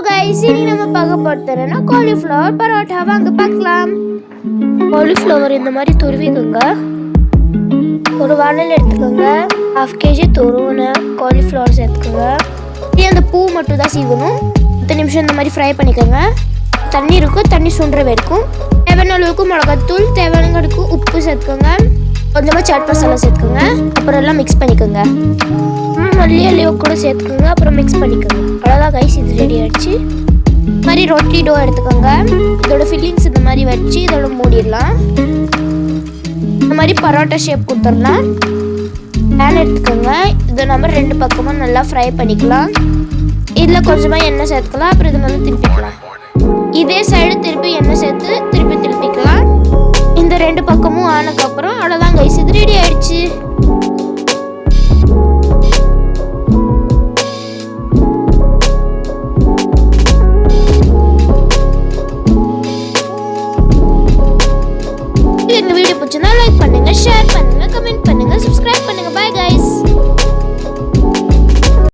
Guys, இனி நம்ம பார்க்க போறதுன்னா காலிஃப்ளவர் பரோட்டா. வாங்க பார்க்கலாம். காலிஃப்ளவர் இந்த மாதிரி துருவிக்கோங்க. ஒரு வானல் எடுத்துக்கோங்க. 1/2 kg துருவின காலிஃப்ளவர் சேர்த்துக்கோங்க. அந்த பூ மட்டும் தான் சீவணும். 10 நிமிஷம் இந்த மாதிரி ஃப்ரை பண்ணிக்கோங்க. தண்ணி இருக்கும், தண்ணி சுண்டுற வரைக்கும். தேவையான அளவுக்கு மிளகாத்தூள், தேவையான அளவுக்கு உப்பு சேர்த்துக்கோங்க. கொஞ்சமாக சாட் மசாலா சேர்த்துக்கோங்க. அப்புறம் எல்லாம் மிக்ஸ் பண்ணிக்கோங்க. மல்லி கூட சேர்த்துக்கோங்க. அப்புறம் மிக்ஸ் பண்ணிக்கோங்க. அவ்வளோதான் கைஸ், இது ரெடி ஆகிடுச்சு. இந்த மாதிரி ரொட்டி டோ எடுத்துக்கோங்க. இதோட ஃபில்லிங்ஸ் இந்த மாதிரி வச்சு இதோட மூடிடலாம். இந்த மாதிரி பரோட்டா ஷேப் கொடுத்துடலாம். பேன் எடுத்துக்கோங்க. இதை நம்ம 2 பக்கமும் நல்லா ஃப்ரை பண்ணிக்கலாம். இதில் கொஞ்சமாக எண்ணெய் சேர்த்துக்கலாம். அப்புறம் இது நல்லா திருப்பிக்கலாம். இதே சைடு திருப்பி எண்ணெய் சேர்த்து திருப்பிக்கலாம். இந்த 2 பக்கமும் ஆனதுக்கப்புறம் அவ்வளோதான் கைஸ், இது ரெடி ஆயிடுச்சு. இந்த வீடியோ பிடிச்சிருந்தா லைக் பண்ணுங்க, ஷேர் பண்ணுங்க, கமெண்ட் பண்ணுங்க, சப்ஸ்கிரைப்